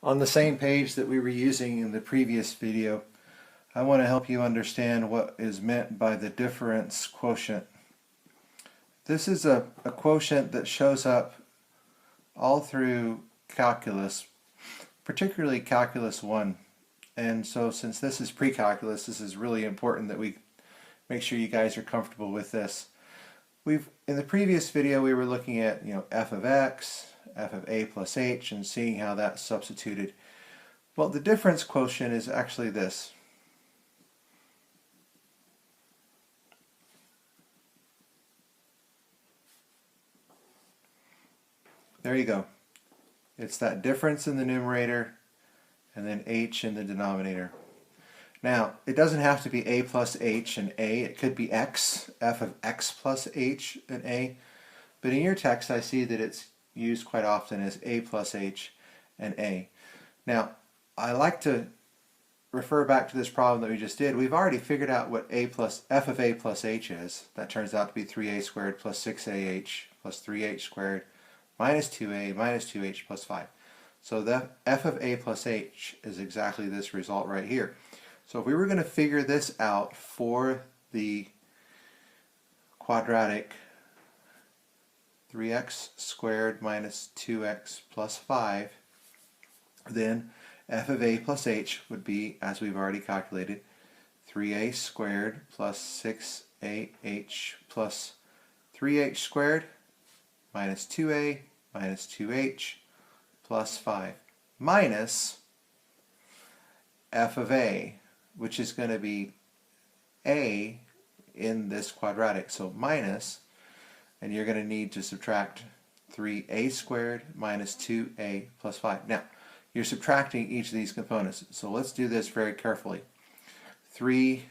On the same page that we were using in the previous video, I want to help you understand what is meant by the difference quotient. This is a quotient that shows up all through calculus, particularly calculus 1. And so since this is pre-calculus, this is really important that we make sure you guys are comfortable with this. In the previous video we were looking at f of x, f of a plus h, and seeing how that's substituted. Well, the difference quotient is actually this. There you go. It's that difference in the numerator and then h in the denominator. Now, it doesn't have to be a plus h and a. It could be x, f of x plus h and a. But in your text, I see that it's used quite often as a plus h and a. Now, I like to refer back to this problem that we just did. We've already figured out what f of a plus h is. That turns out to be 3a squared plus 6ah plus 3h squared minus 2a minus 2h plus 5. So the f of a plus h is exactly this result right here. So if we were going to figure this out for the quadratic 3x squared minus 2x plus 5, then f of a plus h would be, as we've already calculated, 3a squared plus 6ah plus 3h squared minus 2a minus 2h plus 5 minus f of a, which is going to be a in this quadratic. So minus, and you're going to need to subtract 3a squared minus 2a plus 5. Now, you're subtracting each of these components. So let's do this very carefully. 3a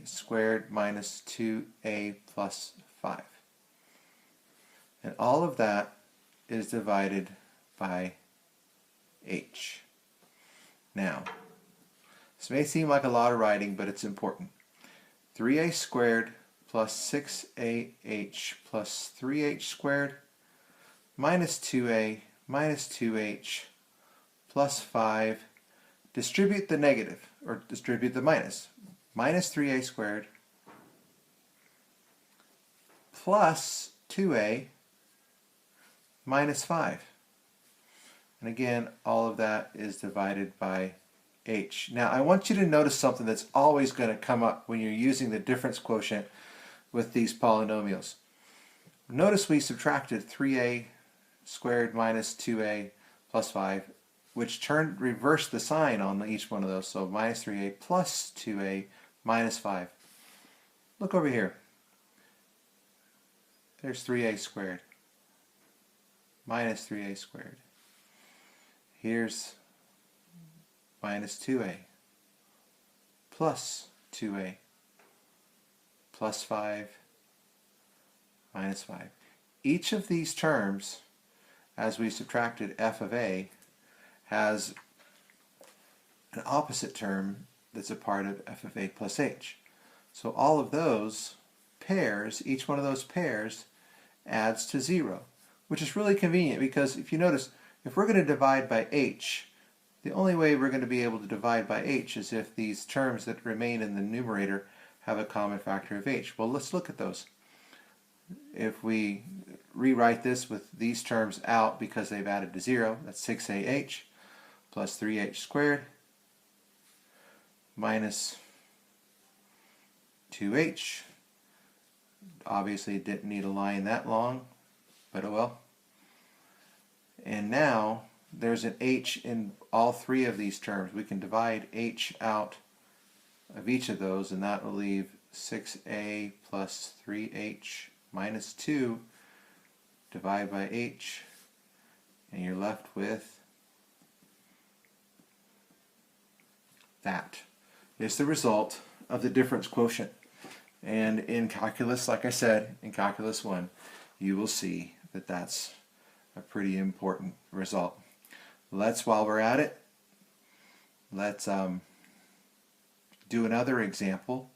squared minus 2a plus 5. And all of that is divided by h. Now, this may seem like a lot of writing, but it's important. 3a squared plus 6ah plus 3h squared minus 2a minus 2h plus 5. Distribute the negative, or distribute the minus. Minus 3a squared plus 2a minus 5. And again, all of that is divided by h. Now, I want you to notice something that's always going to come up when you're using the difference quotient with these polynomials. Notice we subtracted 3a squared minus 2a plus 5, which reversed the sign on each one of those. So minus 3a plus 2a minus 5. Look over here. There's 3a squared minus 3a squared. Here's minus 2a plus 2a plus 5 minus 5. Each of these terms, as we subtracted f of a, has an opposite term that's a part of f of a plus h. So all of those pairs, each one of those pairs adds to 0, which is really convenient because if you notice, if we're going to divide by h, the only way we're going to be able to divide by h is if these terms that remain in the numerator have a common factor of h. Well, let's look at those. If we rewrite this with these terms out because they've added to 0, that's 6ah plus 3h squared minus 2h. Obviously it didn't need a line that long, but oh well. And now there's an h in all three of these terms. We can divide h out of each of those, and that will leave 6a plus 3h minus 2 divided by h, and you're left with that. It's the result of the difference quotient. And in calculus, like I said, in calculus 1, you will see that that's a pretty important result. While we're at it, let's do another example.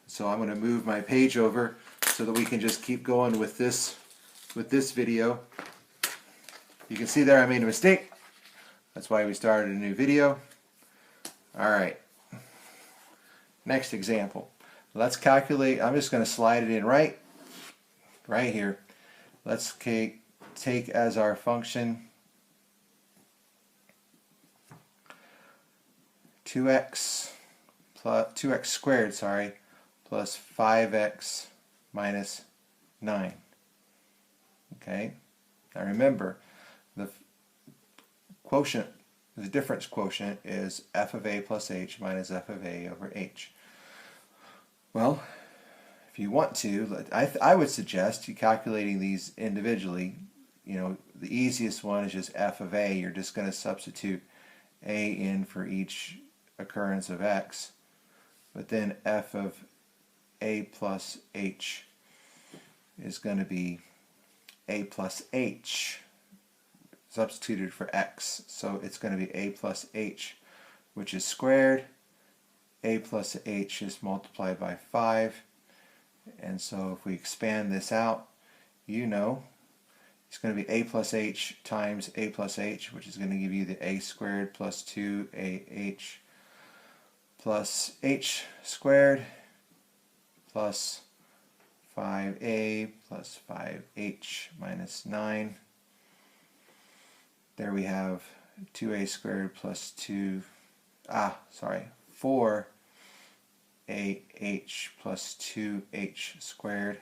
So I'm going to move my page over so that we can just keep going with this video. You can see there I made a mistake. That's why we started a new video. Alright, next example. Let's calculate, I'm just going to slide it in right here. Let's take as our function 2x squared, plus 5x minus 9. Okay, now remember, the quotient, the difference quotient is f of a plus h minus f of a over h. Well, if you want to, I would suggest you calculating these individually. You know, the easiest one is just f of a. You're just going to substitute a in for each occurrence of x. But then f of a plus h is going to be a plus h substituted for x. So it's going to be a plus h, which is squared. A plus h is multiplied by 5. And so if we expand this out, you know, it's going to be a plus h times a plus h, which is going to give you the a squared plus 2ah plus h squared plus 5a plus 5h minus 9. There we have 2a squared plus 4ah plus 2h squared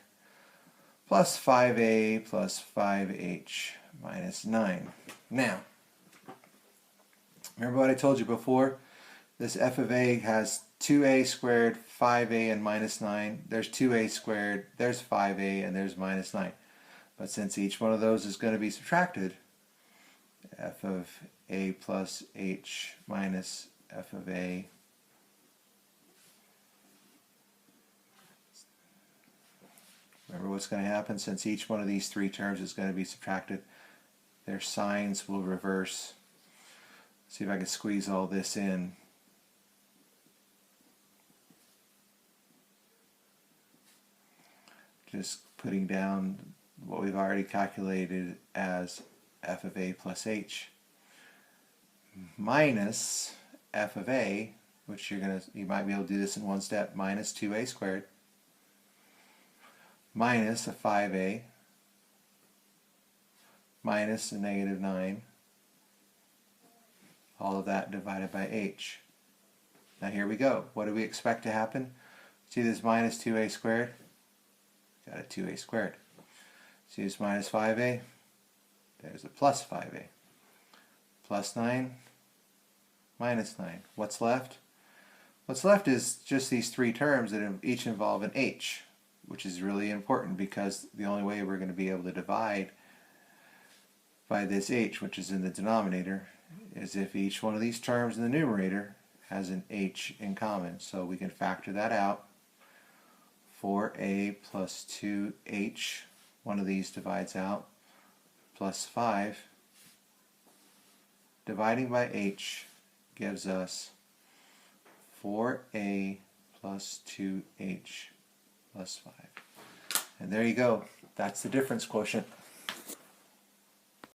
plus 5a plus 5h minus 9. Now, remember what I told you before? This f of a has 2a squared, 5a, and minus 9. There's 2a squared, there's 5a, and there's minus 9. But since each one of those is going to be subtracted, f of a plus h minus f of a remember what's going to happen since each one of these three terms is going to be subtracted. Their signs will reverse. See if I can squeeze all this in. Just putting down what we've already calculated as f of a plus h minus f of a, which you might be able to do this in one step, minus 2a squared minus a 5a minus a negative 9, all of that divided by h. Now here we go. What do we expect to happen? See this minus 2a squared? Got a 2a squared. See this minus 5a? There's a plus 5a. Plus 9, minus 9. What's left? What's left is just these three terms that each involve an h, which is really important because the only way we're going to be able to divide by this h, which is in the denominator, is if each one of these terms in the numerator has an h in common. So we can factor that out. 4a plus 2h, one of these divides out, plus 5. Dividing by h gives us 4a plus 2h plus 5. And there you go. That's the difference quotient.